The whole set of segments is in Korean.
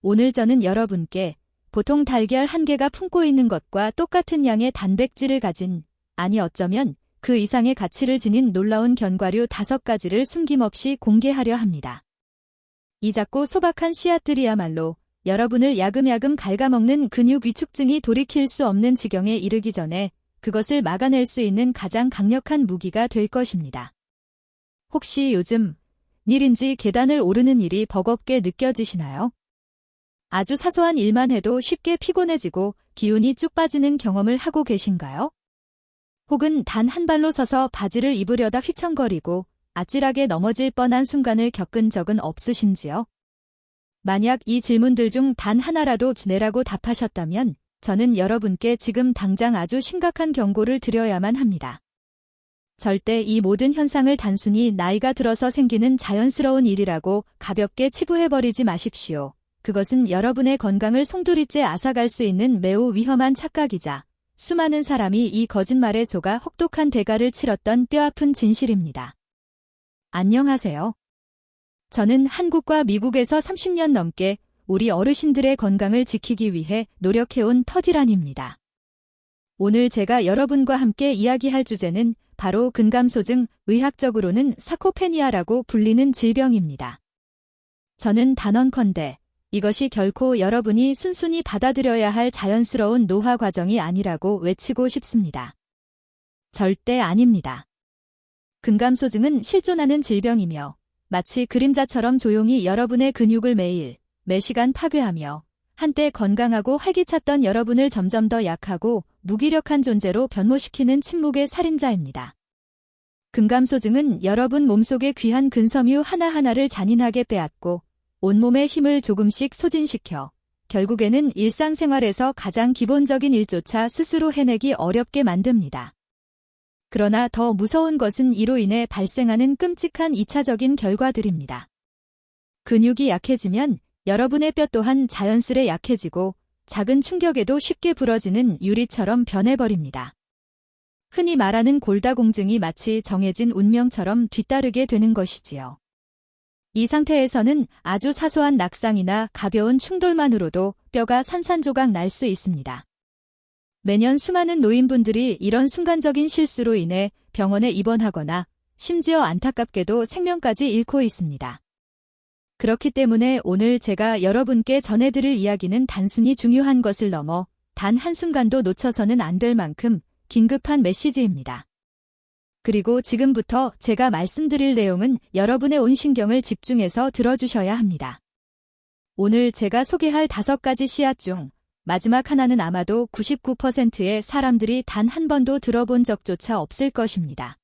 오늘 저는 여러분께 보통 달걀 한 개가 품고 있는 것과 똑같은 양의 단백질을 가진, 아니 어쩌면 그 이상의 가치를 지닌 놀라운 견과류 5가지를 숨김없이 공개하려 합니다. 이 작고 소박한 씨앗들이야말로 여러분을 야금야금 갉아먹는 근육 위축증이 돌이킬 수 없는 지경에 이르기 전에 그것을 막아낼 수 있는 가장 강력한 무기가 될 것입니다. 혹시 요즘 일인지 계단을 오르는 일이 버겁게 느껴지시나요? 아주 사소한 일만 해도 쉽게 피곤해지고 기운이 쭉 빠지는 경험을 하고 계신가요? 혹은 단 한 발로 서서 바지를 입으려다 휘청거리고 아찔하게 넘어질 뻔한 순간을 겪은 적은 없으신지요? 만약 이 질문들 중 단 하나라도 네라고 답하셨다면 저는 여러분께 지금 당장 아주 심각한 경고를 드려야만 합니다. 절대 이 모든 현상을 단순히 나이가 들어서 생기는 자연스러운 일이라고 가볍게 치부해버리지 마십시오. 그것은 여러분의 건강을 송두리째 앗아갈 수 있는 매우 위험한 착각이자 수많은 사람이 이 거짓말에 속아 혹독한 대가를 치렀던 뼈아픈 진실입니다. 안녕하세요. 저는 한국과 미국에서 30년 넘게 우리 어르신들의 건강을 지키기 위해 노력해온 터디란입니다. 오늘 제가 여러분과 함께 이야기할 주제는 바로 근감소증, 의학적으로는 사코페니아라고 불리는 질병입니다. 저는 단언컨대 이것이 결코 여러분이 순순히 받아들여야 할 자연스러운 노화 과정이 아니라고 외치고 싶습니다. 절대 아닙니다. 근감소증은 실존하는 질병이며 마치 그림자처럼 조용히 여러분의 근육을 매시간 파괴하며 한때 건강하고 활기찼던 여러분을 점점 더 약하고 무기력한 존재로 변모시키는 침묵의 살인자입니다. 근감소증은 여러분 몸속의 귀한 근섬유 하나하나를 잔인하게 빼앗고 온몸의 힘을 조금씩 소진시켜 결국에는 일상생활에서 가장 기본적인 일조차 스스로 해내기 어렵게 만듭니다. 그러나 더 무서운 것은 이로 인해 발생하는 끔찍한 2차적인 결과들입니다. 근육이 약해지면 여러분의 뼈 또한 자연스레 약해지고 작은 충격에도 쉽게 부러지는 유리처럼 변해버립니다. 흔히 말하는 골다공증이 마치 정해진 운명처럼 뒤따르게 되는 것이지요. 이 상태에서는 아주 사소한 낙상이나 가벼운 충돌만으로도 뼈가 산산조각 날 수 있습니다. 매년 수많은 노인분들이 이런 순간적인 실수로 인해 병원에 입원하거나 심지어 안타깝게도 생명까지 잃고 있습니다. 그렇기 때문에 오늘 제가 여러분께 전해드릴 이야기는 단순히 중요한 것을 넘어 단 한순간도 놓쳐서는 안 될 만큼 긴급한 메시지입니다. 그리고 지금부터 제가 말씀드릴 내용은 여러분의 온 신경을 집중해서 들어주셔야 합니다. 오늘 제가 소개할 5가지 씨앗 중 마지막 하나는 아마도 99%의 사람들이 단 한 번도 들어본 적조차 없을 것입니다.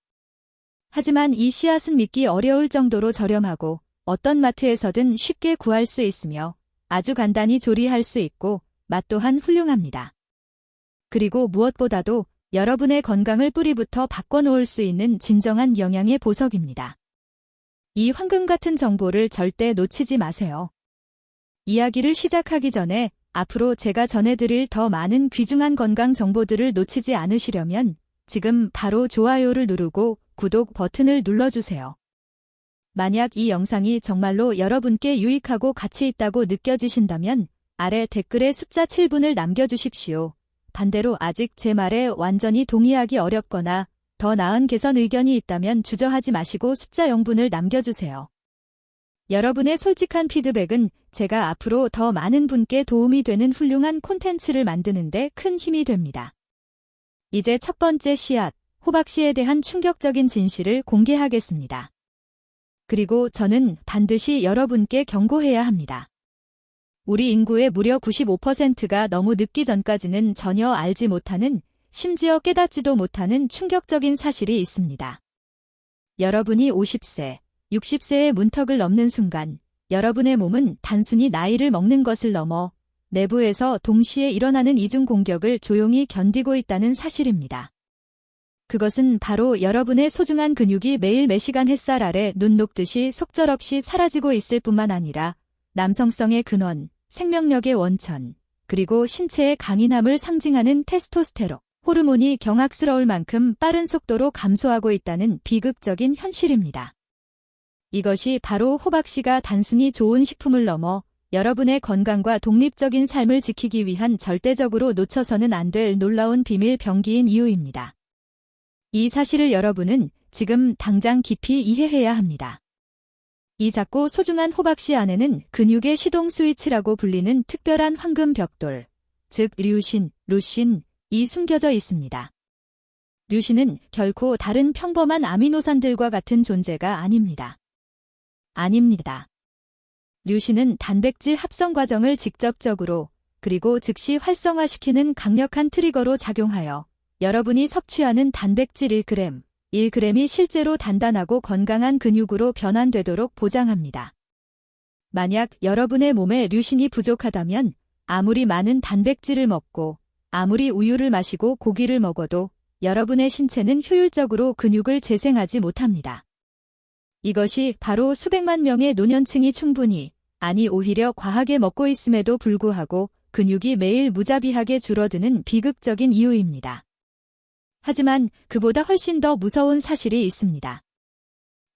하지만 이 씨앗은 믿기 어려울 정도로 저렴하고 어떤 마트에서든 쉽게 구할 수 있으며 아주 간단히 조리할 수 있고 맛 또한 훌륭합니다. 그리고 무엇보다도 여러분의 건강을 뿌리부터 바꿔놓을 수 있는 진정한 영양의 보석입니다. 이 황금 같은 정보를 절대 놓치지 마세요. 이야기를 시작하기 전에 앞으로 제가 전해드릴 더 많은 귀중한 건강 정보들을 놓치지 않으시려면 지금 바로 좋아요를 누르고 구독 버튼을 눌러주세요. 만약 이 영상이 정말로 여러분께 유익하고 가치 있다고 느껴지신다면 아래 댓글에 숫자 7분을 남겨주십시오. 반대로 아직 제 말에 완전히 동의하기 어렵거나 더 나은 개선 의견이 있다면 주저하지 마시고 숫자 0분을 남겨주세요. 여러분의 솔직한 피드백은 제가 앞으로 더 많은 분께 도움이 되는 훌륭한 콘텐츠를 만드는 데 큰 힘이 됩니다. 이제 첫 번째 씨앗, 호박씨에 대한 충격적인 진실을 공개하겠습니다. 그리고 저는 반드시 여러분께 경고해야 합니다. 우리 인구의 무려 95%가 너무 늦기 전까지는 전혀 알지 못하는, 심지어 깨닫지도 못하는 충격적인 사실이 있습니다. 여러분이 50세, 60세의 문턱을 넘는 순간 여러분의 몸은 단순히 나이를 먹는 것을 넘어 내부에서 동시에 일어나는 이중 공격을 조용히 견디고 있다는 사실입니다. 그것은 바로 여러분의 소중한 근육이 매일 매시간 햇살 아래 눈 녹듯이 속절없이 사라지고 있을 뿐만 아니라 남성성의 근원, 생명력의 원천, 그리고 신체의 강인함을 상징하는 테스토스테론, 호르몬이 경악스러울 만큼 빠른 속도로 감소하고 있다는 비극적인 현실입니다. 이것이 바로 호박씨가 단순히 좋은 식품을 넘어 여러분의 건강과 독립적인 삶을 지키기 위한 절대적으로 놓쳐서는 안 될 놀라운 비밀 병기인 이유입니다. 이 사실을 여러분은 지금 당장 깊이 이해해야 합니다. 이 작고 소중한 호박씨 안에는 근육의 시동 스위치라고 불리는 특별한 황금 벽돌, 즉 류신, 루신이 숨겨져 있습니다. 류신은 결코 다른 평범한 아미노산들과 같은 존재가 아닙니다. 류신은 단백질 합성 과정을 직접적으로 그리고 즉시 활성화시키는 강력한 트리거로 작용하여 여러분이 섭취하는 단백질 1g이 실제로 단단하고 건강한 근육으로 변환되도록 보장합니다. 만약 여러분의 몸에 류신이 부족하다면 아무리 많은 단백질을 먹고 아무리 우유를 마시고 고기를 먹어도 여러분의 신체는 효율적으로 근육을 재생하지 못합니다. 이것이 바로 수백만 명의 노년층이 충분히, 아니 오히려 과하게 먹고 있음에도 불구하고 근육이 매일 무자비하게 줄어드는 비극적인 이유입니다. 하지만 그보다 훨씬 더 무서운 사실이 있습니다.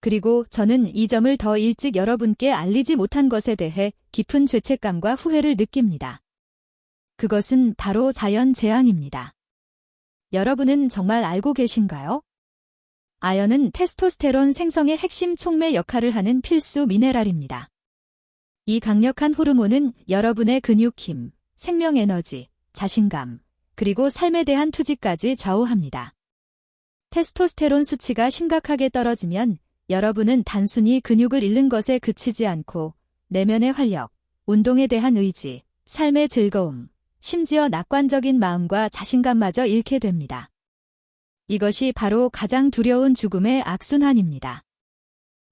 그리고 저는 이 점을 더 일찍 여러분께 알리지 못한 것에 대해 깊은 죄책감과 후회를 느낍니다. 그것은 바로 자연 재앙입니다. 여러분은 정말 알고 계신가요? 아연은 테스토스테론 생성의 핵심 촉매 역할을 하는 필수 미네랄입니다. 이 강력한 호르몬은 여러분의 근육 힘, 생명 에너지, 자신감, 그리고 삶에 대한 투지까지 좌우합니다. 테스토스테론 수치가 심각하게 떨어지면 여러분은 단순히 근육을 잃는 것에 그치지 않고 내면의 활력, 운동에 대한 의지, 삶의 즐거움, 심지어 낙관적인 마음과 자신감마저 잃게 됩니다. 이것이 바로 가장 두려운 죽음의 악순환입니다.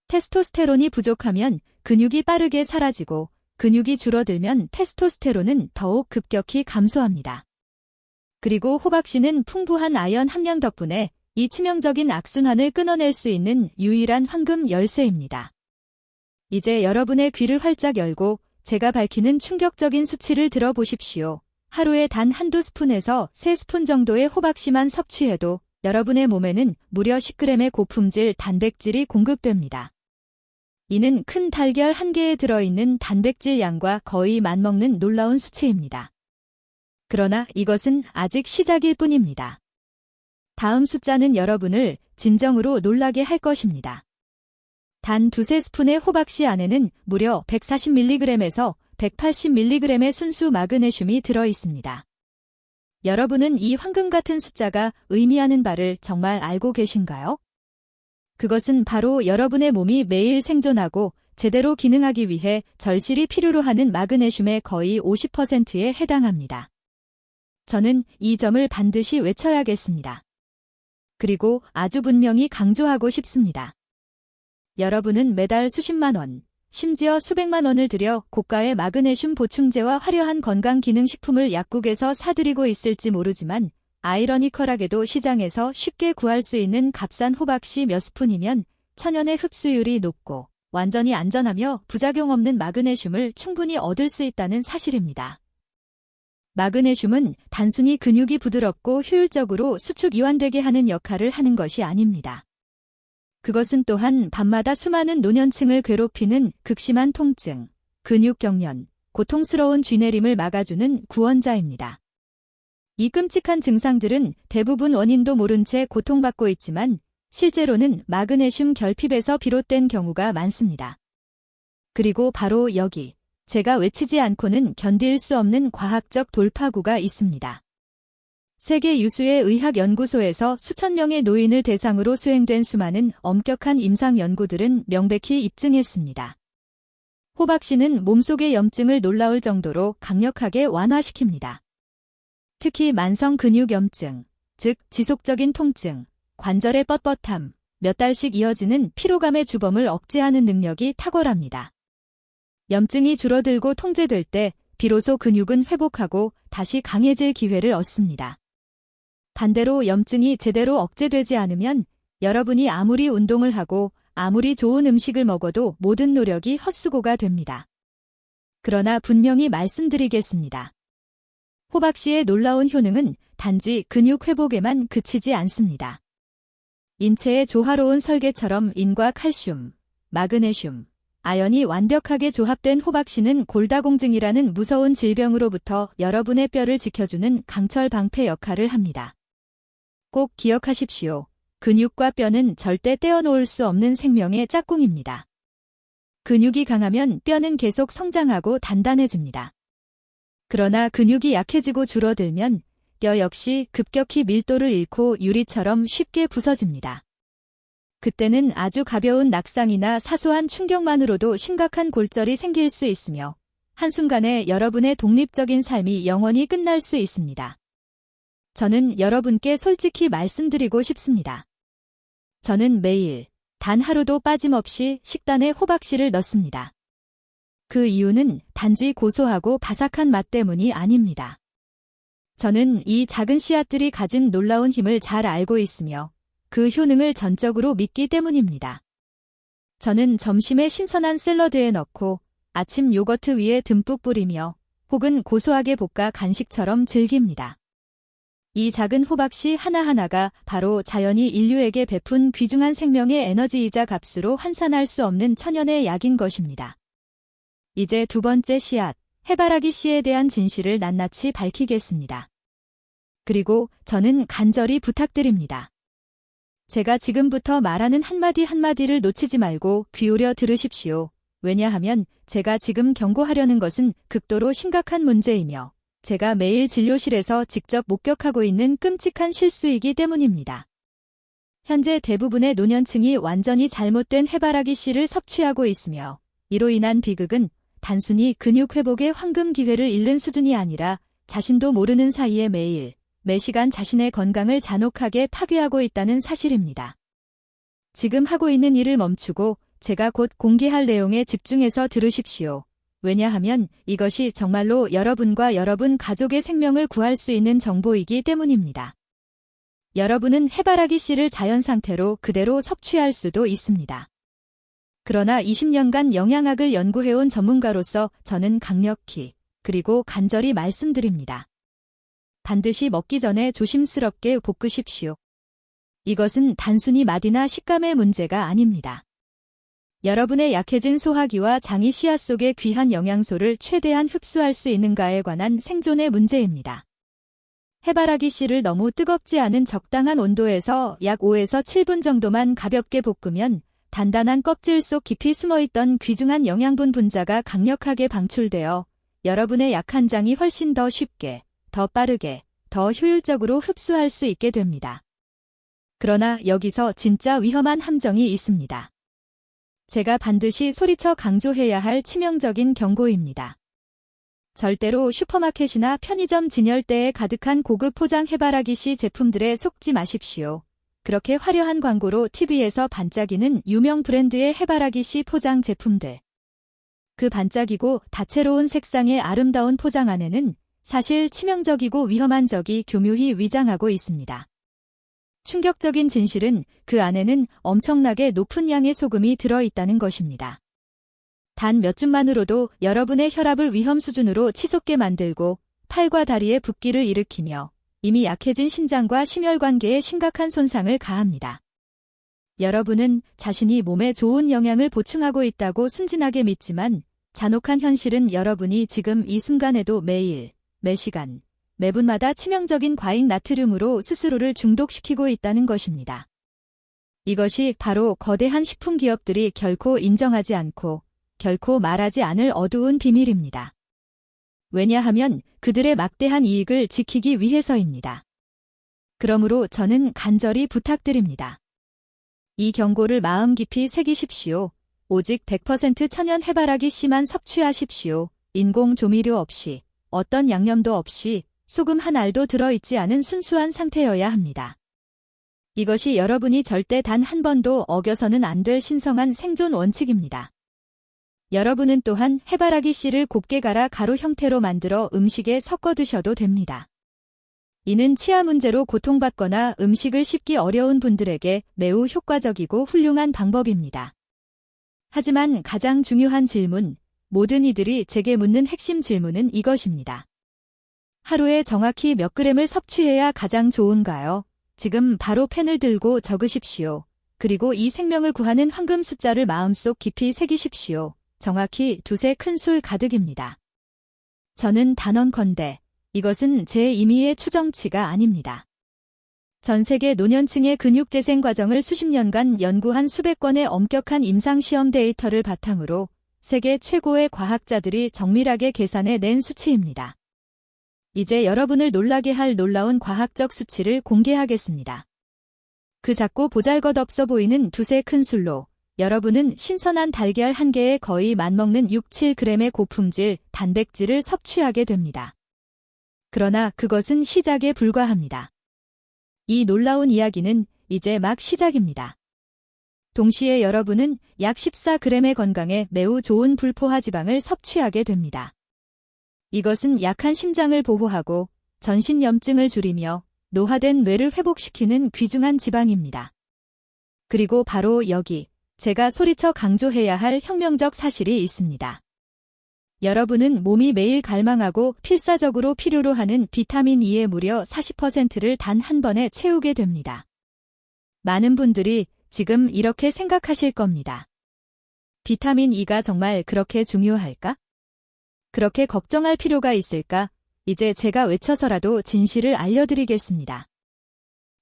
테스토스테론이 부족하면 근육이 빠르게 사라지고 근육이 줄어들면 테스토스테론은 더욱 급격히 감소합니다. 그리고 호박씨는 풍부한 아연 함량 덕분에 이 치명적인 악순환을 끊어낼 수 있는 유일한 황금 열쇠입니다. 이제 여러분의 귀를 활짝 열고 제가 밝히는 충격적인 수치를 들어보십시오. 하루에 단 한두 스푼에서 3스푼 정도의 호박씨만 섭취해도 여러분의 몸에는 무려 10g의 고품질 단백질이 공급됩니다. 이는 큰 달걀 한 개에 들어있는 단백질 양과 거의 맞먹는 놀라운 수치입니다. 그러나 이것은 아직 시작일 뿐입니다. 다음 숫자는 여러분을 진정으로 놀라게 할 것입니다. 단 두세 스푼의 호박씨 안에는 무려 140mg에서 180mg의 순수 마그네슘이 들어있습니다. 여러분은 이 황금 같은 숫자가 의미하는 바를 정말 알고 계신가요? 그것은 바로 여러분의 몸이 매일 생존하고 제대로 기능하기 위해 절실히 필요로 하는 마그네슘의 거의 50%에 해당합니다. 저는 이 점을 반드시 외쳐야겠습니다. 그리고 아주 분명히 강조하고 싶습니다. 여러분은 매달 수십만 원, 심지어 수백만 원을 들여 고가의 마그네슘 보충제와 화려한 건강기능식품을 약국에서 사들이고 있을지 모르지만 아이러니컬하게도 시장에서 쉽게 구할 수 있는 값싼 호박씨 몇 스푼이면 천연의 흡수율이 높고 완전히 안전하며 부작용 없는 마그네슘을 충분히 얻을 수 있다는 사실입니다. 마그네슘은 단순히 근육이 부드럽고 효율적으로 수축 이완되게 하는 역할을 하는 것이 아닙니다. 그것은 또한 밤마다 수많은 노년층을 괴롭히는 극심한 통증, 근육 경련, 고통스러운 쥐내림을 막아주는 구원자입니다. 이 끔찍한 증상들은 대부분 원인도 모른 채 고통받고 있지만 실제로는 마그네슘 결핍에서 비롯된 경우가 많습니다. 그리고 바로 여기 제가 외치지 않고는 견딜 수 없는 과학적 돌파구가 있습니다. 세계 유수의 의학연구소에서 수천 명의 노인을 대상으로 수행된 수많은 엄격한 임상 연구들은 명백히 입증했습니다. 호박씨는 몸속의 염증을 놀라울 정도로 강력하게 완화시킵니다. 특히 만성 근육염증, 즉 지속적인 통증, 관절의 뻣뻣함, 몇 달씩 이어지는 피로감의 주범을 억제하는 능력이 탁월합니다. 염증이 줄어들고 통제될 때 비로소 근육은 회복하고 다시 강해질 기회를 얻습니다. 반대로 염증이 제대로 억제되지 않으면 여러분이 아무리 운동을 하고 아무리 좋은 음식을 먹어도 모든 노력이 헛수고가 됩니다. 그러나 분명히 말씀드리겠습니다. 호박씨의 놀라운 효능은 단지 근육 회복에만 그치지 않습니다. 인체의 조화로운 설계처럼 인과 칼슘, 마그네슘, 아연이 완벽하게 조합된 호박씨는 골다공증이라는 무서운 질병으로부터 여러분의 뼈를 지켜주는 강철 방패 역할을 합니다. 꼭 기억하십시오. 근육과 뼈는 절대 떼어놓을 수 없는 생명의 짝꿍입니다. 근육이 강하면 뼈는 계속 성장하고 단단해집니다. 그러나 근육이 약해지고 줄어들면 뼈 역시 급격히 밀도를 잃고 유리처럼 쉽게 부서집니다. 그때는 아주 가벼운 낙상이나 사소한 충격만으로도 심각한 골절이 생길 수 있으며 한순간에 여러분의 독립적인 삶이 영원히 끝날 수 있습니다. 저는 여러분께 솔직히 말씀드리고 싶습니다. 저는 매일 단 하루도 빠짐없이 식단에 호박씨를 넣습니다. 그 이유는 단지 고소하고 바삭한 맛 때문이 아닙니다. 저는 이 작은 씨앗들이 가진 놀라운 힘을 잘 알고 있으며 그 효능을 전적으로 믿기 때문입니다. 저는 점심에 신선한 샐러드에 넣고 아침 요거트 위에 듬뿍 뿌리며 혹은 고소하게 볶아 간식처럼 즐깁니다. 이 작은 호박씨 하나하나가 바로 자연이 인류에게 베푼 귀중한 생명의 에너지이자 값으로 환산할 수 없는 천연의 약인 것입니다. 이제 두 번째 씨앗, 해바라기 씨에 대한 진실을 낱낱이 밝히겠습니다. 그리고 저는 간절히 부탁드립니다. 제가 지금부터 말하는 한마디 한마디를 놓치지 말고 귀울여 들으십시오. 왜냐하면 제가 지금 경고하려는 것은 극도로 심각한 문제이며 제가 매일 진료실에서 직접 목격하고 있는 끔찍한 실수이기 때문입니다. 현재 대부분의 노년층이 완전히 잘못된 해바라기 씨를 섭취하고 있으며 이로 인한 비극은 단순히 근육 회복의 황금 기회를 잃는 수준이 아니라 자신도 모르는 사이에 매 시간 자신의 건강을 잔혹하게 파괴하고 있다는 사실입니다. 지금 하고 있는 일을 멈추고 제가 곧 공개할 내용에 집중해서 들으십시오. 왜냐하면 이것이 정말로 여러분과 여러분 가족의 생명을 구할 수 있는 정보이기 때문입니다. 여러분은 해바라기 씨를 자연 상태로 그대로 섭취할 수도 있습니다. 그러나 20년간 영양학을 연구해온 전문가로서 저는 강력히 그리고 간절히 말씀드립니다. 반드시 먹기 전에 조심스럽게 볶으십시오. 이것은 단순히 맛이나 식감의 문제가 아닙니다. 여러분의 약해진 소화기와 장이 씨앗 속의 귀한 영양소를 최대한 흡수할 수 있는가에 관한 생존의 문제입니다. 해바라기 씨를 너무 뜨겁지 않은 적당한 온도에서 약 5에서 7분 정도만 가볍게 볶으면 단단한 껍질 속 깊이 숨어있던 귀중한 영양분 분자가 강력하게 방출되어 여러분의 약한 장이 훨씬 더 쉽게, 더 빠르게, 더 효율적으로 흡수할 수 있게 됩니다. 그러나 여기서 진짜 위험한 함정이 있습니다. 제가 반드시 소리쳐 강조해야 할 치명적인 경고입니다. 절대로 슈퍼마켓이나 편의점 진열대에 가득한 고급 포장 해바라기 씨 제품들에 속지 마십시오. 그렇게 화려한 광고로 TV에서 반짝이는 유명 브랜드의 해바라기 씨 포장 제품들. 그 반짝이고 다채로운 색상의 아름다운 포장 안에는 사실 치명적이고 위험한 적이 교묘히 위장하고 있습니다. 충격적인 진실은 그 안에는 엄청나게 높은 양의 소금이 들어있다는 것입니다. 단 몇 줌만으로도 여러분의 혈압을 위험 수준으로 치솟게 만들고 팔과 다리에 붓기를 일으키며 이미 약해진 신장과 심혈관계에 심각한 손상을 가합니다. 여러분은 자신이 몸에 좋은 영양을 보충하고 있다고 순진하게 믿지만 잔혹한 현실은 여러분이 지금 이 순간에도 매일, 매시간, 매분마다 치명적인 과잉 나트륨으로 스스로를 중독시키고 있다는 것입니다. 이것이 바로 거대한 식품 기업들이 결코 인정하지 않고 결코 말하지 않을 어두운 비밀입니다. 왜냐하면 그들의 막대한 이익을 지키기 위해서입니다. 그러므로 저는 간절히 부탁드립니다. 이 경고를 마음 깊이 새기십시오. 오직 100% 천연 해바라기 씨만 섭취하십시오. 인공 조미료 없이, 어떤 양념도 없이, 소금 한 알도 들어있지 않은 순수한 상태여야 합니다. 이것이 여러분이 절대 단 한 번도 어겨서는 안 될 신성한 생존 원칙입니다. 여러분은 또한 해바라기 씨를 곱게 갈아 가루 형태로 만들어 음식에 섞어 드셔도 됩니다. 이는 치아 문제로 고통받거나 음식을 씹기 어려운 분들에게 매우 효과적이고 훌륭한 방법입니다. 하지만 가장 중요한 질문, 모든 이들이 제게 묻는 핵심 질문은 이것입니다. 하루에 정확히 몇 그램을 섭취해야 가장 좋은가요? 지금 바로 펜을 들고 적으십시오. 그리고 이 생명을 구하는 황금 숫자를 마음속 깊이 새기십시오. 정확히 두세 큰술 가득입니다. 저는 단언컨대 이것은 제 임의의 추정치가 아닙니다. 전 세계 노년층의 근육 재생 과정을 수십 년간 연구한 수백 건의 엄격한 임상시험 데이터를 바탕으로 세계 최고의 과학자들이 정밀하게 계산해 낸 수치입니다. 이제 여러분을 놀라게 할 놀라운 과학적 수치를 공개하겠습니다. 그 작고 보잘것없어 보이는 두세 큰술로 여러분은 신선한 달걀 한 개에 거의 맞먹는 6-7g의 고품질 단백질을 섭취하게 됩니다. 그러나 그것은 시작에 불과합니다. 이 놀라운 이야기는 이제 막 시작입니다. 동시에 여러분은 약 14g의 건강에 매우 좋은 불포화 지방을 섭취하게 됩니다. 이것은 약한 심장을 보호하고 전신 염증을 줄이며 노화된 뇌를 회복시키는 귀중한 지방입니다. 그리고 바로 여기 제가 소리쳐 강조해야 할 혁명적 사실이 있습니다. 여러분은 몸이 매일 갈망하고 필사적으로 필요로 하는 비타민 E의 무려 40%를 단 한 번에 채우게 됩니다. 많은 분들이 지금 이렇게 생각하실 겁니다. 비타민 E가 정말 그렇게 중요할까? 그렇게 걱정할 필요가 있을까? 이제 제가 외쳐서라도 진실을 알려드리겠습니다.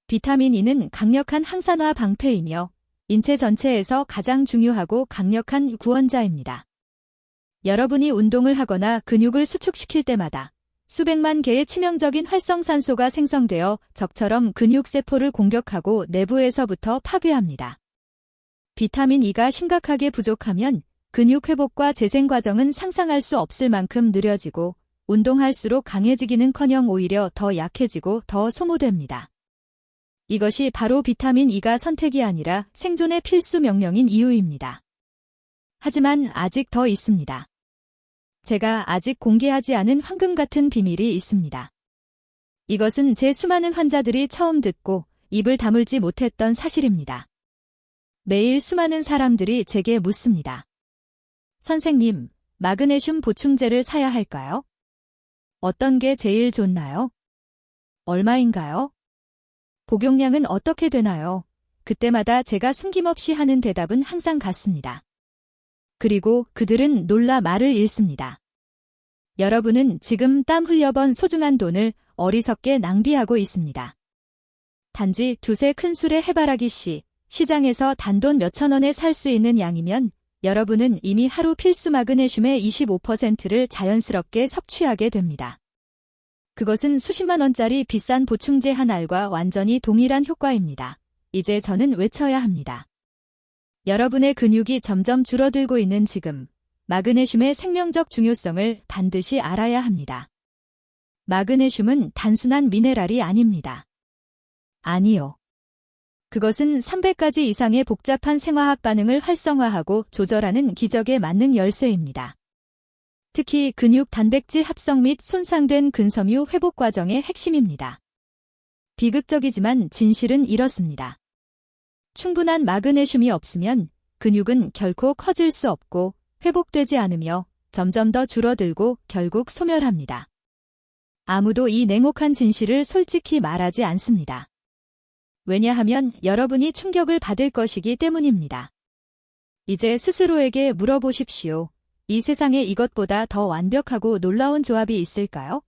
비타민 E는 강력한 항산화 방패이며 인체 전체에서 가장 중요하고 강력한 구원자입니다. 여러분이 운동을 하거나 근육을 수축시킬 때마다 수백만 개의 치명적인 활성산소가 생성되어 적처럼 근육세포를 공격하고 내부에서부터 파괴합니다. 비타민 E가 심각하게 부족하면 근육 회복과 재생 과정은 상상할 수 없을 만큼 느려지고 운동할수록 강해지기는커녕 오히려 더 약해지고 더 소모됩니다. 이것이 바로 비타민 E가 선택이 아니라 생존의 필수 명령인 이유입니다. 하지만 아직 더 있습니다. 제가 아직 공개하지 않은 황금 같은 비밀이 있습니다. 이것은 제 수많은 환자들이 처음 듣고 입을 다물지 못했던 사실입니다. 매일 수많은 사람들이 제게 묻습니다. 선생님, 마그네슘 보충제를 사야 할까요? 어떤 게 제일 좋나요? 얼마인가요? 복용량은 어떻게 되나요? 그때마다 제가 숨김없이 하는 대답은 항상 같습니다. 그리고 그들은 놀라 말을 잃습니다. 여러분은 지금 땀 흘려번 소중한 돈을 어리석게 낭비하고 있습니다. 단지 두세 큰술의 해바라기 씨, 시장에서 단돈 몇천 원에 살 수 있는 양이면 여러분은 이미 하루 필수 마그네슘의 25%를 자연스럽게 섭취하게 됩니다. 그것은 수십만 원짜리 비싼 보충제 한 알과 완전히 동일한 효과입니다. 이제 저는 외쳐야 합니다. 여러분의 근육이 점점 줄어들고 있는 지금, 마그네슘의 생명적 중요성을 반드시 알아야 합니다. 마그네슘은 단순한 미네랄이 아닙니다. 아니요. 그것은 300가지 이상의 복잡한 생화학 반응을 활성화하고 조절하는 기적의 만능 열쇠입니다. 특히 근육 단백질 합성 및 손상된 근섬유 회복 과정의 핵심입니다. 비극적이지만 진실은 이렇습니다. 충분한 마그네슘이 없으면 근육은 결코 커질 수 없고 회복되지 않으며 점점 더 줄어들고 결국 소멸합니다. 아무도 이 냉혹한 진실을 솔직히 말하지 않습니다. 왜냐하면 여러분이 충격을 받을 것이기 때문입니다. 이제 스스로에게 물어보십시오. 이 세상에 이것보다 더 완벽하고 놀라운 조합이 있을까요?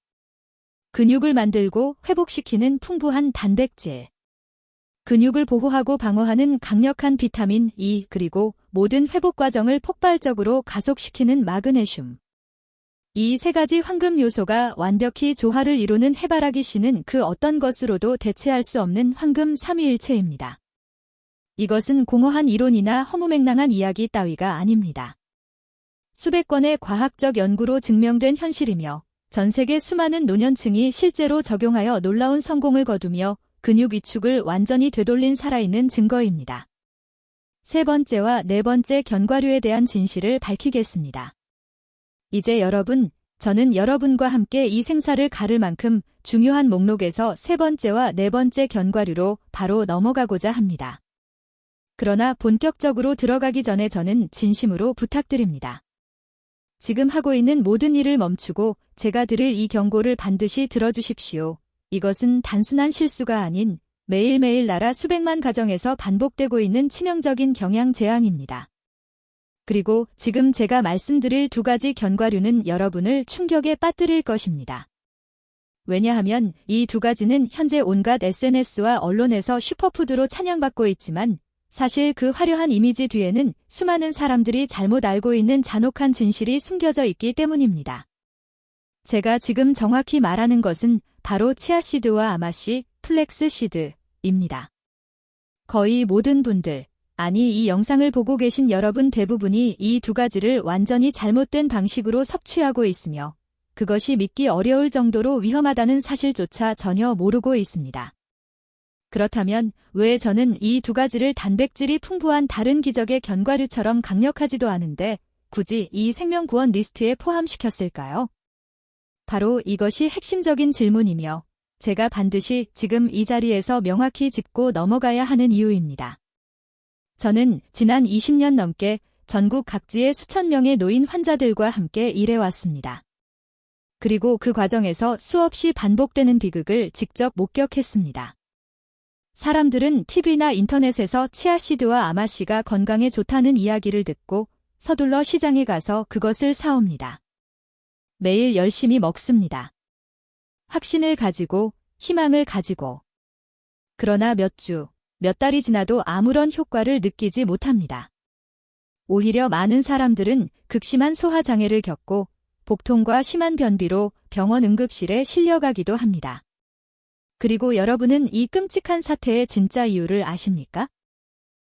근육을 만들고 회복시키는 풍부한 단백질. 근육을 보호하고 방어하는 강력한 비타민 E 그리고 모든 회복 과정을 폭발적으로 가속시키는 마그네슘. 이 세 가지 황금 요소가 완벽히 조화를 이루는 해바라기 씨는 그 어떤 것으로도 대체할 수 없는 황금 삼위일체입니다. 이것은 공허한 이론이나 허무맹랑한 이야기 따위가 아닙니다. 수백 건의 과학적 연구로 증명된 현실이며 전 세계 수많은 노년층이 실제로 적용하여 놀라운 성공을 거두며 근육 위축을 완전히 되돌린 살아있는 증거입니다. 세 번째와 네 번째 견과류에 대한 진실을 밝히겠습니다. 이제 저는 여러분과 함께 이 생사를 가를 만큼 중요한 목록에서 세 번째와 네 번째 견과류로 바로 넘어가고자 합니다. 그러나 본격적으로 들어가기 전에 저는 진심으로 부탁드립니다. 지금 하고 있는 모든 일을 멈추고 제가 드릴 이 경고를 반드시 들어주십시오. 이것은 단순한 실수가 아닌 매일매일 나라 수백만 가정에서 반복되고 있는 치명적인 경향 재앙입니다. 그리고 지금 제가 말씀드릴 두 가지 견과류는 여러분을 충격에 빠뜨릴 것입니다. 왜냐하면 이 두 가지는 현재 온갖 SNS와 언론에서 슈퍼푸드로 찬양받고 있지만 사실 그 화려한 이미지 뒤에는 수많은 사람들이 잘못 알고 있는 잔혹한 진실이 숨겨져 있기 때문입니다. 제가 지금 정확히 말하는 것은 바로 치아씨드와 아마씨, 플렉스씨드입니다. 거의 모든 분들, 아니 이 영상을 보고 계신 여러분 대부분이 이 두 가지를 완전히 잘못된 방식으로 섭취하고 있으며 그것이 믿기 어려울 정도로 위험하다는 사실조차 전혀 모르고 있습니다. 그렇다면 왜 저는 이 두 가지를 단백질이 풍부한 다른 기적의 견과류처럼 강력하지도 않은데 굳이 이 생명구원 리스트에 포함시켰을까요? 바로 이것이 핵심적인 질문이며 제가 반드시 지금 이 자리에서 명확히 짚고 넘어가야 하는 이유입니다. 저는 지난 20년 넘게 전국 각지의 수천 명의 노인 환자들과 함께 일해왔습니다. 그리고 그 과정에서 수없이 반복되는 비극을 직접 목격했습니다. 사람들은 TV나 인터넷에서 치아씨드와 아마씨가 건강에 좋다는 이야기를 듣고 서둘러 시장에 가서 그것을 사옵니다. 매일 열심히 먹습니다. 확신을 가지고, 희망을 가지고. 그러나 몇 주, 몇 달이 지나도 아무런 효과를 느끼지 못합니다. 오히려 많은 사람들은 극심한 소화장애를 겪고 복통과 심한 변비로 병원 응급실에 실려가기도 합니다. 그리고 여러분은 이 끔찍한 사태의 진짜 이유를 아십니까?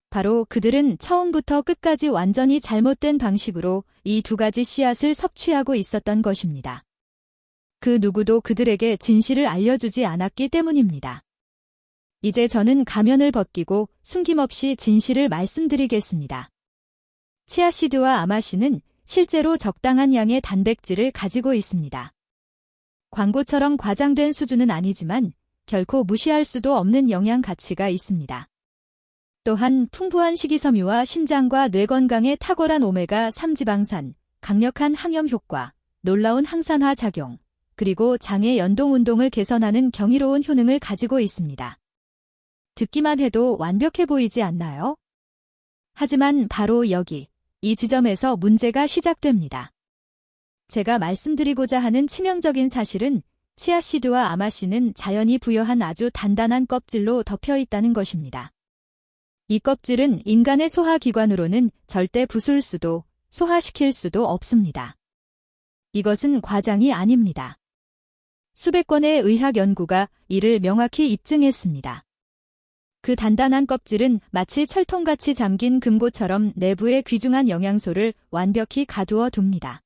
바로 그들은 처음부터 끝까지 완전히 잘못된 방식으로 이 두 가지 씨앗을 섭취하고 있었던 것입니다. 그 누구도 그들에게 진실을 알려주지 않았기 때문입니다. 이제 저는 가면을 벗기고 숨김없이 진실을 말씀드리겠습니다. 치아씨드와 아마씨는 실제로 적당한 양의 단백질을 가지고 있습니다. 광고처럼 과장된 수준은 아니지만 결코 무시할 수도 없는 영양 가치가 있습니다. 또한 풍부한 식이섬유와 심장과 뇌 건강에 탁월한 오메가3 지방산, 강력한 항염 효과, 놀라운 항산화 작용, 그리고 장의 연동 운동을 개선하는 경이로운 효능을 가지고 있습니다. 듣기만 해도 완벽해 보이지 않나요? 하지만 바로 여기, 이 지점에서 문제가 시작됩니다. 제가 말씀드리고자 하는 치명적인 사실은 치아씨드와 아마씨는 자연이 부여한 아주 단단한 껍질로 덮여 있다는 것입니다. 이 껍질은 인간의 소화기관으로는 절대 부술 수도, 소화시킬 수도 없습니다. 이것은 과장이 아닙니다. 수백 건의 의학 연구가 이를 명확히 입증했습니다. 그 단단한 껍질은 마치 철통같이 잠긴 금고처럼 내부의 귀중한 영양소를 완벽히 가두어 둡니다.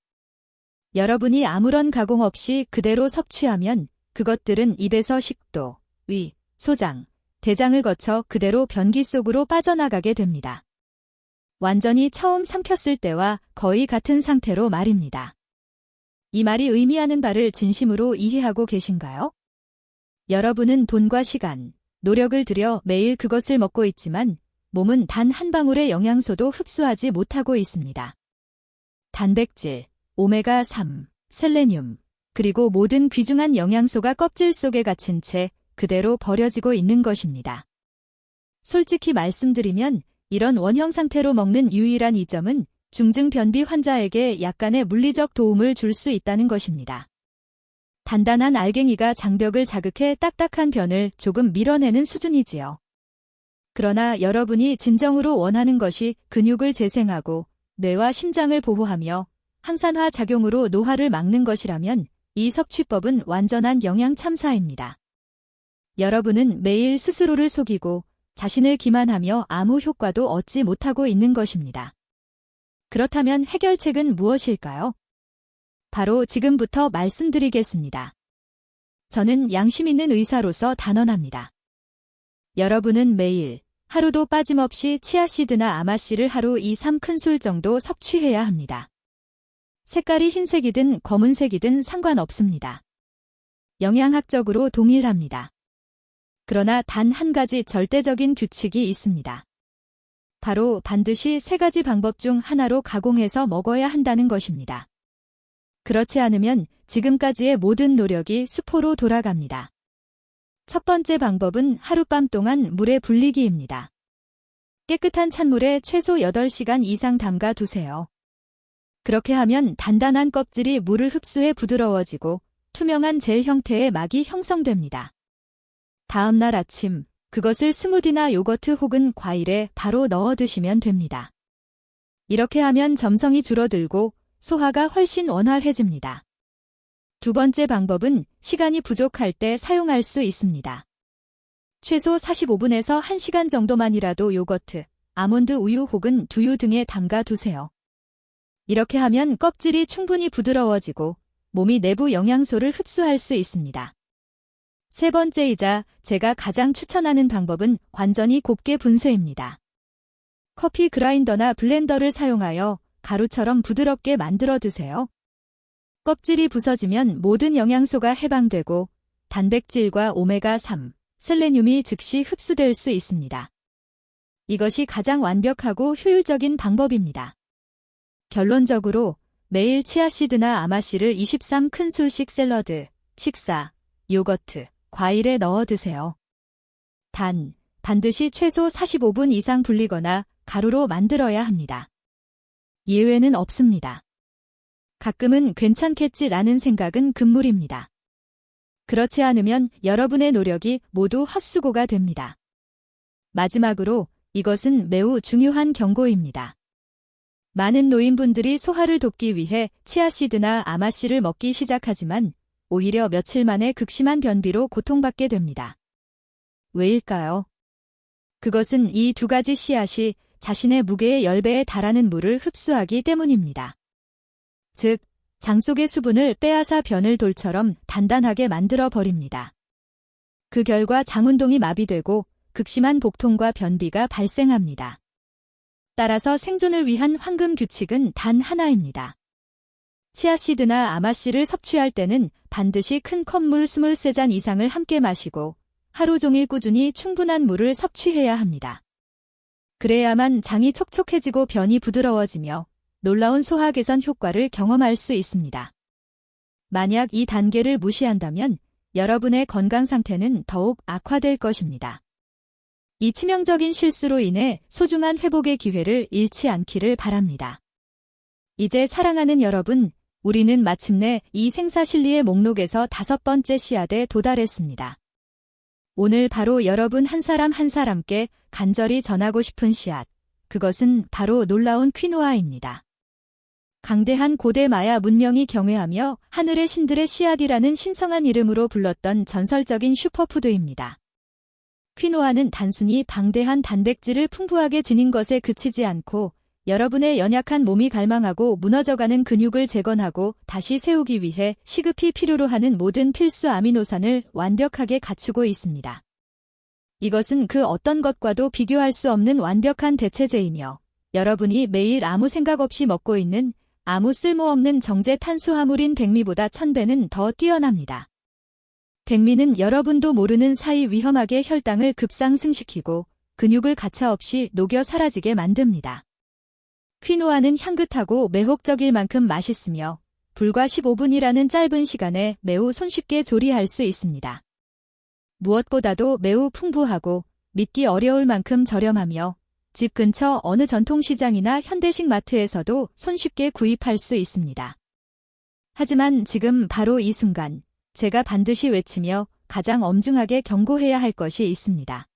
여러분이 아무런 가공 없이 그대로 섭취하면 그것들은 입에서 식도, 위, 소장, 대장을 거쳐 그대로 변기 속으로 빠져나가게 됩니다. 완전히 처음 삼켰을 때와 거의 같은 상태로 말입니다. 이 말이 의미하는 바를 진심으로 이해하고 계신가요? 여러분은 돈과 시간, 노력을 들여 매일 그것을 먹고 있지만 몸은 단 한 방울의 영양소도 흡수하지 못하고 있습니다. 단백질, 오메가3, 셀레늄, 그리고 모든 귀중한 영양소가 껍질 속에 갇힌 채 그대로 버려지고 있는 것입니다. 솔직히 말씀드리면 이런 원형 상태로 먹는 유일한 이점은 중증 변비 환자에게 약간의 물리적 도움을 줄 수 있다는 것입니다. 단단한 알갱이가 장벽을 자극해 딱딱한 변을 조금 밀어내는 수준이지요. 그러나 여러분이 진정으로 원하는 것이 근육을 재생하고 뇌와 심장을 보호하며 항산화 작용으로 노화를 막는 것이라면 이 섭취법은 완전한 영양 참사입니다. 여러분은 매일 스스로를 속이고 자신을 기만하며 아무 효과도 얻지 못하고 있는 것입니다. 그렇다면 해결책은 무엇일까요? 바로 지금부터 말씀드리겠습니다. 저는 양심 있는 의사로서 단언합니다. 여러분은 매일 하루도 빠짐없이 치아씨드나 아마씨를 하루 2-3큰술 정도 섭취해야 합니다. 색깔이 흰색이든 검은색이든 상관없습니다. 영양학적으로 동일합니다. 그러나 단 한 가지 절대적인 규칙이 있습니다. 바로 반드시 3가지 방법 중 하나로 가공해서 먹어야 한다는 것입니다. 그렇지 않으면 지금까지의 모든 노력이 수포로 돌아갑니다. 첫 번째 방법은 하룻밤 동안 물에 불리기입니다. 깨끗한 찬물에 최소 8시간 이상 담가 두세요. 그렇게 하면 단단한 껍질이 물을 흡수해 부드러워지고 투명한 젤 형태의 막이 형성됩니다. 다음 날 아침, 그것을 스무디나 요거트 혹은 과일에 바로 넣어 드시면 됩니다. 이렇게 하면 점성이 줄어들고 소화가 훨씬 원활해집니다. 두 번째 방법은 시간이 부족할 때 사용할 수 있습니다. 최소 45분에서 1시간 정도만이라도 요거트, 아몬드 우유 혹은 두유 등에 담가 두세요. 이렇게 하면 껍질이 충분히 부드러워지고 몸이 내부 영양소를 흡수할 수 있습니다. 세 번째이자 제가 가장 추천하는 방법은 완전히 곱게 분쇄입니다. 커피 그라인더나 블렌더를 사용하여 가루처럼 부드럽게 만들어 드세요. 껍질이 부서지면 모든 영양소가 해방되고 단백질과 오메가3, 셀레늄이 즉시 흡수될 수 있습니다. 이것이 가장 완벽하고 효율적인 방법입니다. 결론적으로 매일 치아씨드나 아마씨를 23큰술씩 샐러드, 식사, 요거트, 과일에 넣어 드세요. 단, 반드시 최소 45분 이상 불리거나 가루로 만들어야 합니다. 예외는 없습니다. 가끔은 괜찮겠지라는 생각은 금물입니다. 그렇지 않으면 여러분의 노력이 모두 헛수고가 됩니다. 마지막으로 이것은 매우 중요한 경고입니다. 많은 노인분들이 소화를 돕기 위해 치아씨드나 아마씨를 먹기 시작하지만 오히려 며칠 만에 극심한 변비로 고통받게 됩니다. 왜일까요? 그것은 이 두 가지 씨앗이 자신의 무게의 10배에 달하는 물을 흡수하기 때문입니다. 즉, 장 속의 수분을 빼앗아 변을 돌처럼 단단하게 만들어 버립니다. 그 결과 장운동이 마비되고 극심한 복통과 변비가 발생합니다. 따라서 생존을 위한 황금 규칙은 단 하나입니다. 치아씨드나 아마씨를 섭취할 때는 반드시 큰 컵물 23잔 이상을 함께 마시고 하루 종일 꾸준히 충분한 물을 섭취해야 합니다. 그래야만 장이 촉촉해지고 변이 부드러워지며 놀라운 소화 개선 효과를 경험할 수 있습니다. 만약 이 단계를 무시한다면 여러분의 건강 상태는 더욱 악화될 것입니다. 이 치명적인 실수로 인해 소중한 회복의 기회를 잃지 않기를 바랍니다. 이제 사랑하는 여러분, 우리는 마침내 이 생사실리의 목록에서 5번째 씨앗에 도달했습니다. 오늘 바로 여러분 한 사람 한 사람께 간절히 전하고 싶은 씨앗, 그것은 바로 놀라운 퀴노아입니다. 강대한 고대 마야 문명이 경외하며 하늘의 신들의 씨앗이라는 신성한 이름으로 불렀던 전설적인 슈퍼푸드입니다. 퀴노아는 단순히 방대한 단백질을 풍부하게 지닌 것에 그치지 않고 여러분의 연약한 몸이 갈망하고 무너져가는 근육을 재건하고 다시 세우기 위해 시급히 필요로 하는 모든 필수 아미노산을 완벽하게 갖추고 있습니다. 이것은 그 어떤 것과도 비교할 수 없는 완벽한 대체제이며 여러분이 매일 아무 생각 없이 먹고 있는 아무 쓸모없는 정제 탄수화물인 백미보다 1000배는 더 뛰어납니다. 백미는 여러분도 모르는 사이 위험하게 혈당을 급상승시키고 근육을 가차없이 녹여 사라지게 만듭니다. 퀴노아는 향긋하고 매혹적일 만큼 맛있으며 불과 15분이라는 짧은 시간에 매우 손쉽게 조리할 수 있습니다. 무엇보다도 매우 풍부하고 믿기 어려울 만큼 저렴하며 집 근처 어느 전통시장이나 현대식 마트에서도 손쉽게 구입할 수 있습니다. 하지만 지금 바로 이 순간 제가 반드시 외치며 가장 엄중하게 경고해야 할 것이 있습니다.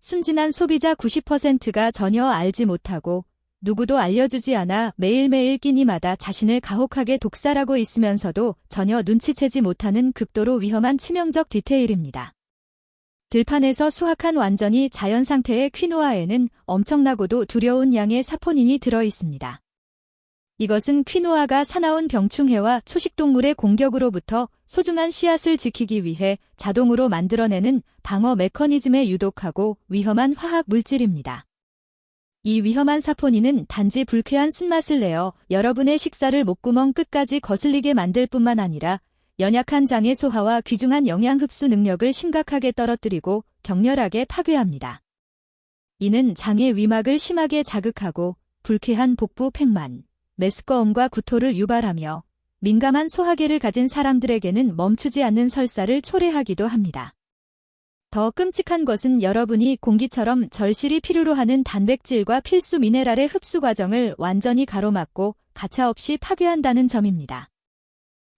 순진한 소비자 90%가 전혀 알지 못하고 누구도 알려주지 않아 매일매일 끼니마다 자신을 가혹하게 독살하고 있으면서도 전혀 눈치채지 못하는 극도로 위험한 치명적 디테일입니다. 들판에서 수확한 완전히 자연 상태의 퀴노아에는 엄청나고도 두려운 양의 사포닌이 들어있습니다. 이것은 퀴노아가 사나운 병충해와 초식동물의 공격으로부터 소중한 씨앗을 지키기 위해 자동으로 만들어내는 방어 메커니즘에 유독하고 위험한 화학 물질입니다. 이 위험한 사포닌은 단지 불쾌한 쓴맛을 내어 여러분의 식사를 목구멍 끝까지 거슬리게 만들 뿐만 아니라 연약한 장의 소화와 귀중한 영양 흡수 능력을 심각하게 떨어뜨리고 격렬하게 파괴합니다. 이는 장의 위막을 심하게 자극하고 불쾌한 복부 팽만, 메스꺼움과 구토를 유발하며 민감한 소화계를 가진 사람들에게는 멈추지 않는 설사를 초래하기도 합니다. 더 끔찍한 것은 여러분이 공기처럼 절실히 필요로 하는 단백질과 필수 미네랄의 흡수 과정을 완전히 가로막고 가차없이 파괴한다는 점입니다.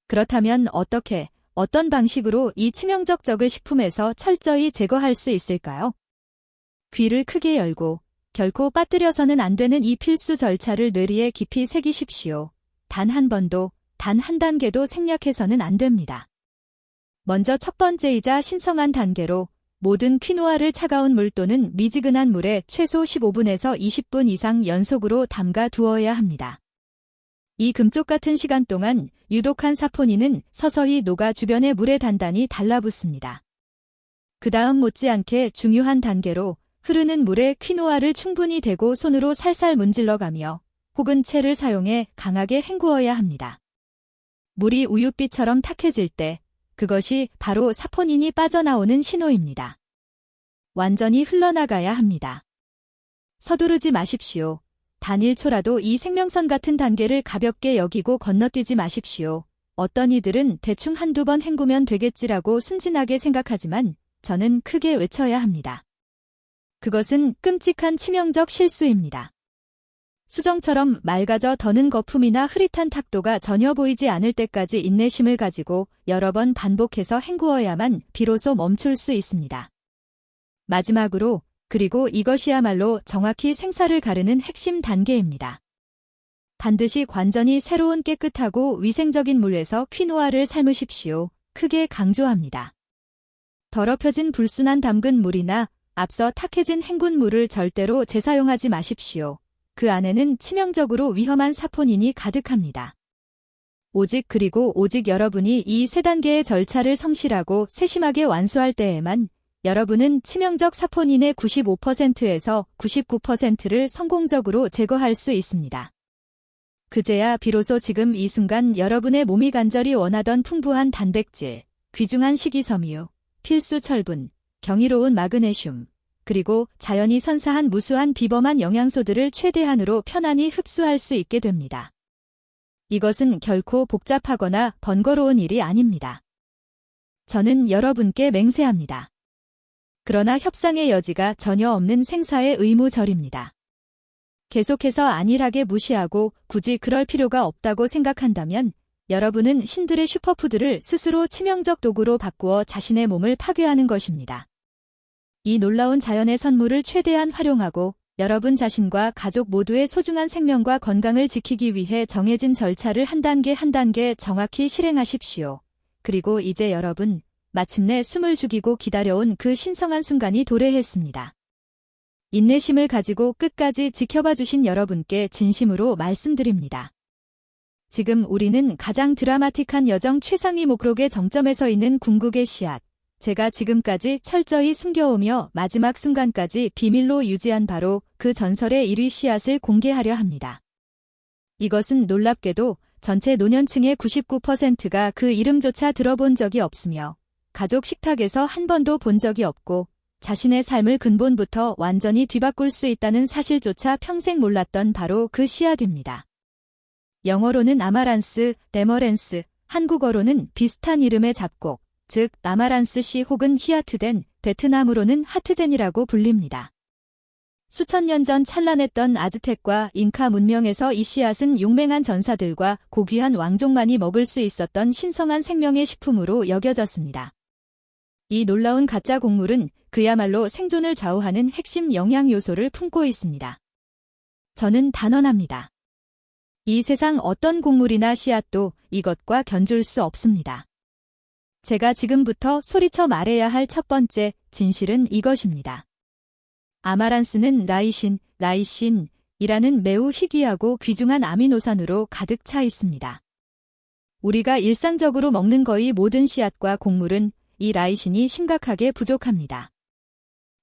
그렇다면 어떤 방식으로 이 치명적 적을 식품에서 철저히 제거할 수 있을까요? 귀를 크게 열고 결코 빠뜨려서는 안 되는 이 필수 절차를 뇌리에 깊이 새기십시오. 단 한 번도, 단 한 단계도 생략해서는 안 됩니다. 먼저 첫 번째이자 신성한 단계로 모든 퀴노아를 차가운 물 또는 미지근한 물에 최소 15분에서 20분 이상 연속으로 담가 두어야 합니다. 이 금쪽 같은 시간 동안 유독한 사포닌은 서서히 녹아 주변의 물에 단단히 달라붙습니다. 그 다음 못지않게 중요한 단계로 흐르는 물에 퀴노아를 충분히 대고 손으로 살살 문질러가며 혹은 채를 사용해 강하게 헹구어야 합니다. 물이 우윳빛처럼 탁해질 때 그것이 바로 사포닌이 빠져나오는 신호입니다. 완전히 흘러나가야 합니다. 서두르지 마십시오. 단 1초라도 이 생명선 같은 단계를 가볍게 여기고 건너뛰지 마십시오. 어떤 이들은 대충 한두 번 헹구면 되겠지라고 순진하게 생각하지만 저는 크게 외쳐야 합니다. 그것은 끔찍한 치명적 실수입니다. 수정처럼 맑아져 더는 거품이나 흐릿한 탁도가 전혀 보이지 않을 때까지 인내심을 가지고 여러 번 반복해서 헹구어야만 비로소 멈출 수 있습니다. 마지막으로, 그리고 이것이야말로 정확히 생사를 가르는 핵심 단계입니다. 반드시 관전이 새로운 깨끗하고 위생적인 물에서 퀴노아를 삶으십시오. 크게 강조합니다. 더럽혀진 불순한 담근 물이나 앞서 탁해진 헹군 물을 절대로 재사용하지 마십시오. 그 안에는 치명적으로 위험한 사포닌이 가득합니다. 오직 여러분이 이 세 단계의 절차를 성실하고 세심하게 완수할 때에만 여러분은 치명적 사포닌의 95%에서 99%를 성공적으로 제거할 수 있습니다. 그제야 비로소 지금 이 순간 여러분의 몸이 간절히 원하던 풍부한 단백질, 귀중한 식이섬유, 필수 철분, 경이로운 마그네슘, 그리고 자연이 선사한 무수한 비범한 영양소들을 최대한으로 편안히 흡수할 수 있게 됩니다. 이것은 결코 복잡하거나 번거로운 일이 아닙니다. 저는 여러분께 맹세합니다. 그러나 협상의 여지가 전혀 없는 생사의 의무절입니다. 계속해서 안일하게 무시하고 굳이 그럴 필요가 없다고 생각한다면 여러분은 신들의 슈퍼푸드를 스스로 치명적 도구로 바꾸어 자신의 몸을 파괴하는 것입니다. 이 놀라운 자연의 선물을 최대한 활용하고 여러분 자신과 가족 모두의 소중한 생명과 건강을 지키기 위해 정해진 절차를 한 단계 한 단계 정확히 실행하십시오. 그리고 이제 여러분, 마침내 숨을 죽이고 기다려온 그 신성한 순간이 도래했습니다. 인내심을 가지고 끝까지 지켜봐 주신 여러분께 진심으로 말씀드립니다. 지금 우리는 가장 드라마틱한 여정 최상위 목록의 정점에 있는 궁극의 씨앗, 제가 지금까지 철저히 숨겨오며 마지막 순간까지 비밀로 유지한 바로 그 전설의 1위 씨앗을 공개하려 합니다. 이것은 놀랍게도 전체 노년층의 99%가 그 이름조차 들어본 적이 없으며 가족 식탁에서 한 번도 본 적이 없고 자신의 삶을 근본부터 완전히 뒤바꿀 수 있다는 사실조차 평생 몰랐던 바로 그 씨앗입니다. 영어로는 아마란스, 데머랜스, 한국어로는 비슷한 이름의 잡곡, 즉 아마란스씨 혹은 히아트덴, 베트남으로는 하트젠이라고 불립니다. 수천 년 전 찬란했던 아즈텍과 잉카 문명에서 이 씨앗은 용맹한 전사들과 고귀한 왕족만이 먹을 수 있었던 신성한 생명의 식품으로 여겨졌습니다. 이 놀라운 가짜 곡물은 그야말로 생존을 좌우하는 핵심 영양 요소를 품고 있습니다. 저는 단언합니다. 이 세상 어떤 곡물이나 씨앗도 이것과 견줄 수 없습니다. 제가 지금부터 소리쳐 말해야 할 첫 번째 진실은 이것입니다. 아마란스는 라이신이라는 매우 희귀하고 귀중한 아미노산으로 가득 차 있습니다. 우리가 일상적으로 먹는 거의 모든 씨앗과 곡물은 이 라이신이 심각하게 부족합니다.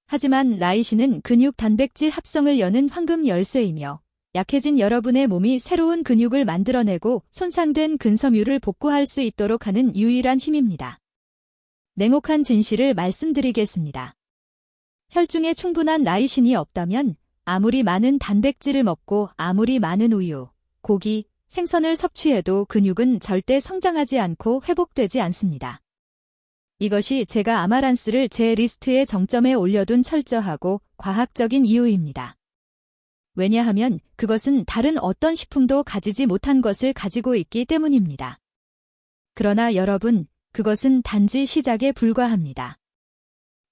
하지만 라이신은 근육 단백질 합성을 여는 황금 열쇠이며 약해진 여러분의 몸이 새로운 근육을 만들어내고 손상된 근섬유를 복구할 수 있도록 하는 유일한 힘입니다. 냉혹한 진실을 말씀드리겠습니다. 혈중에 충분한 라이신이 없다면 아무리 많은 단백질을 먹고 아무리 많은 우유, 고기, 생선을 섭취해도 근육은 절대 성장하지 않고 회복되지 않습니다. 이것이 제가 아마란스를 제 리스트의 정점에 올려둔 철저하고 과학적인 이유입니다. 왜냐하면 그것은 다른 어떤 식품도 가지지 못한 것을 가지고 있기 때문입니다. 그러나 여러분, 그것은 단지 시작에 불과합니다.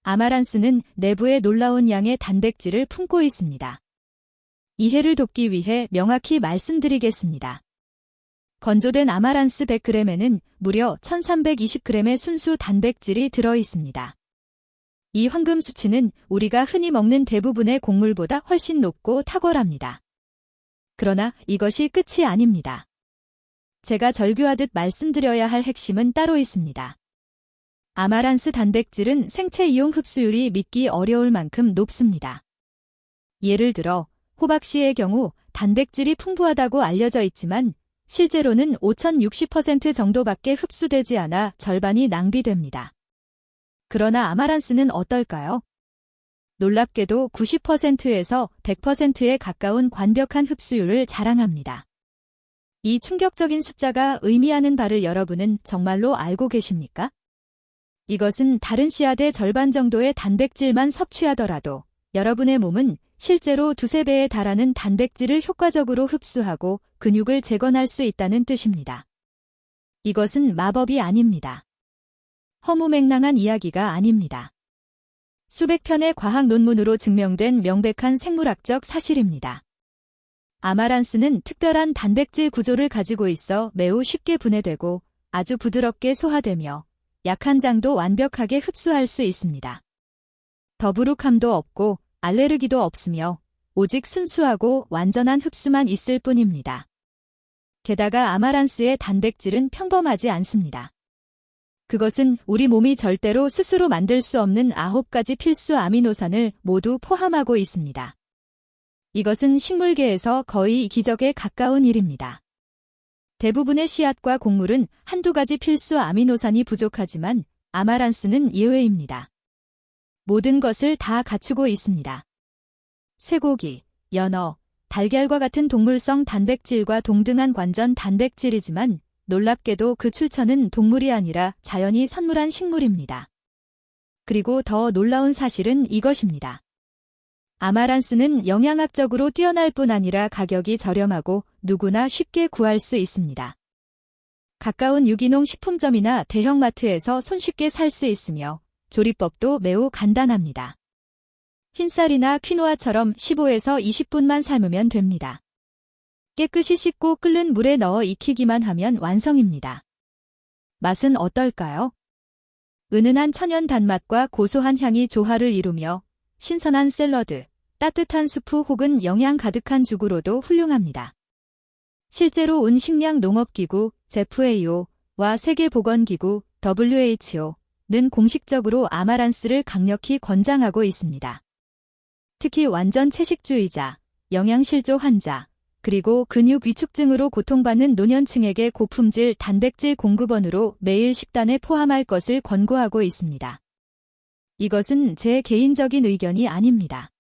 아마란스는 내부에 놀라운 양의 단백질을 품고 있습니다. 이해를 돕기 위해 명확히 말씀드리겠습니다. 건조된 아마란스 100g에는 무려 1320g의 순수 단백질이 들어 있습니다. 이 황금 수치는 우리가 흔히 먹는 대부분의 곡물보다 훨씬 높고 탁월합니다. 그러나 이것이 끝이 아닙니다. 제가 절규하듯 말씀드려야 할 핵심은 따로 있습니다. 아마란스 단백질은 생체 이용 흡수율이 믿기 어려울 만큼 높습니다. 예를 들어 호박씨의 경우 단백질이 풍부하다고 알려져 있지만 실제로는 5060% 정도밖에 흡수되지 않아 절반이 낭비됩니다. 그러나 아마란스는 어떨까요? 놀랍게도 90%에서 100%에 가까운 완벽한 흡수율을 자랑합니다. 이 충격적인 숫자가 의미하는 바를 여러분은 정말로 알고 계십니까? 이것은 다른 씨앗의 절반 정도의 단백질만 섭취하더라도 여러분의 몸은 실제로 2~3배에 달하는 단백질을 효과적으로 흡수하고 근육을 재건할 수 있다는 뜻입니다. 이것은 마법이 아닙니다. 허무맹랑한 이야기가 아닙니다. 수백 편의 과학 논문으로 증명된 명백한 생물학적 사실입니다. 아마란스는 특별한 단백질 구조를 가지고 있어 매우 쉽게 분해되고 아주 부드럽게 소화되며 약한 장도 완벽하게 흡수할 수 있습니다. 더부룩함도 없고 알레르기도 없으며 오직 순수하고 완전한 흡수만 있을 뿐입니다. 게다가 아마란스의 단백질은 평범하지 않습니다. 그것은 우리 몸이 절대로 스스로 만들 수 없는 9가지 필수 아미노산을 모두 포함하고 있습니다. 이것은 식물계에서 거의 기적에 가까운 일입니다. 대부분의 씨앗과 곡물은 한두 가지 필수 아미노산이 부족하지만 아마란스는 예외입니다. 모든 것을 다 갖추고 있습니다. 쇠고기, 연어, 달걀과 같은 동물성 단백질과 동등한 완전 단백질이지만 놀랍게도 그 출처는 동물이 아니라 자연이 선물한 식물입니다. 그리고 더 놀라운 사실은 이것입니다. 아마란스는 영양학적으로 뛰어날 뿐 아니라 가격이 저렴하고 누구나 쉽게 구할 수 있습니다. 가까운 유기농 식품점이나 대형마트에서 손쉽게 살 수 있으며 조리법도 매우 간단합니다. 흰쌀이나 퀴노아처럼 15에서 20분만 삶으면 됩니다. 깨끗이 씻고 끓는 물에 넣어 익히기만 하면 완성입니다. 맛은 어떨까요? 은은한 천연 단맛과 고소한 향이 조화를 이루며 신선한 샐러드, 따뜻한 수프 혹은 영양 가득한 죽으로도 훌륭합니다. 실제로 온 식량 농업기구 FAO와 세계보건기구 WHO는 공식적으로 아마란스를 강력히 권장하고 있습니다. 특히 완전 채식주의자, 영양실조 환자, 그리고 근육 위축증으로 고통받는 노년층에게 고품질 단백질 공급원으로 매일 식단에 포함할 것을 권고하고 있습니다. 이것은 제 개인적인 의견이 아닙니다.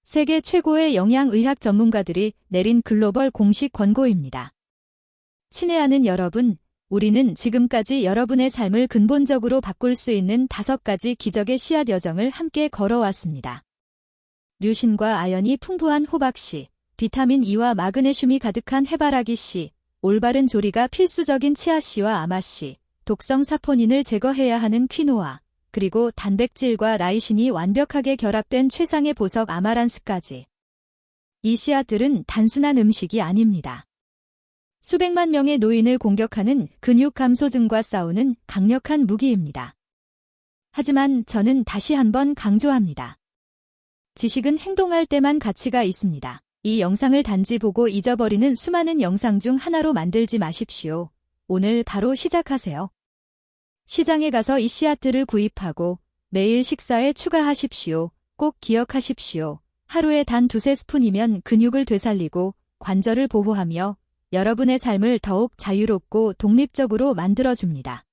세계 최고의 영양의학 전문가들이 내린 글로벌 공식 권고입니다. 친애하는 여러분, 우리는 지금까지 여러분의 삶을 근본적으로 바꿀 수 있는 5가지 기적의 씨앗 여정을 함께 걸어왔습니다. 류신과 아연이 풍부한 호박씨, 비타민 E와 마그네슘이 가득한 해바라기씨, 올바른 조리가 필수적인 치아씨와 아마씨, 독성 사포닌을 제거해야 하는 퀴노아, 그리고 단백질과 라이신이 완벽하게 결합된 최상의 보석 아마란스까지. 이 씨앗들은 단순한 음식이 아닙니다. 수백만 명의 노인을 공격하는 근육 감소증과 싸우는 강력한 무기입니다. 하지만 저는 다시 한번 강조합니다. 지식은 행동할 때만 가치가 있습니다. 이 영상을 단지 보고 잊어버리는 수많은 영상 중 하나로 만들지 마십시오. 오늘 바로 시작하세요. 시장에 가서 이 씨앗들을 구입하고 매일 식사에 추가하십시오. 꼭 기억하십시오. 하루에 단 2~3스푼이면 근육을 되살리고 관절을 보호하며 여러분의 삶을 더욱 자유롭고 독립적으로 만들어줍니다.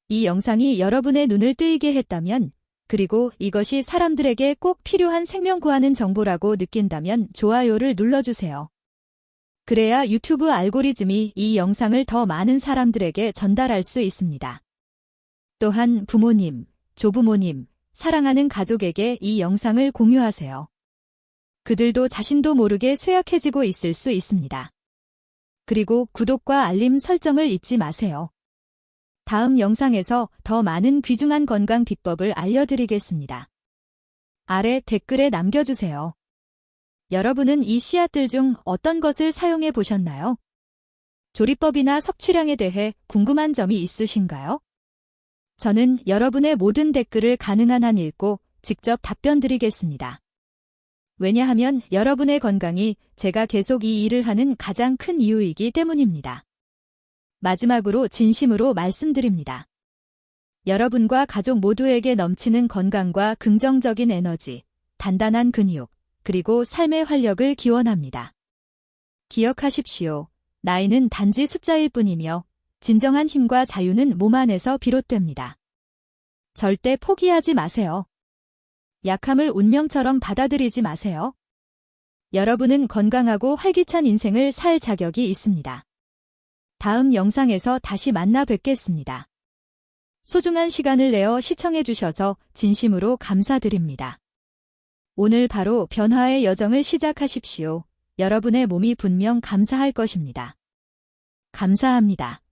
이 영상이 여러분의 눈을 뜨이게 했다면, 그리고 이것이 사람들에게 꼭 필요한 생명 구하는 정보라고 느낀다면 좋아요를 눌러주세요. 그래야 유튜브 알고리즘이 이 영상을 더 많은 사람들에게 전달할 수 있습니다. 또한 부모님, 조부모님, 사랑하는 가족에게 이 영상을 공유하세요. 그들도 자신도 모르게 쇠약해지고 있을 수 있습니다. 그리고 구독과 알림 설정을 잊지 마세요. 다음 영상에서 더 많은 귀중한 건강 비법을 알려드리겠습니다. 아래 댓글에 남겨주세요. 여러분은 이 씨앗들 중 어떤 것을 사용해 보셨나요? 조리법이나 섭취량에 대해 궁금한 점이 있으신가요? 저는 여러분의 모든 댓글을 가능한 한 읽고 직접 답변 드리겠습니다. 왜냐하면 여러분의 건강이 제가 계속 이 일을 하는 가장 큰 이유이기 때문입니다. 마지막으로 진심으로 말씀드립니다. 여러분과 가족 모두에게 넘치는 건강과 긍정적인 에너지, 단단한 근육, 그리고 삶의 활력을 기원합니다. 기억하십시오. 나이는 단지 숫자일 뿐이며 진정한 힘과 자유는 몸 안에서 비롯됩니다. 절대 포기하지 마세요. 약함을 운명처럼 받아들이지 마세요. 여러분은 건강하고 활기찬 인생을 살 자격이 있습니다. 다음 영상에서 다시 만나 뵙겠습니다. 소중한 시간을 내어 시청해 주셔서 진심으로 감사드립니다. 오늘 바로 변화의 여정을 시작하십시오. 여러분의 몸이 분명 감사할 것입니다. 감사합니다.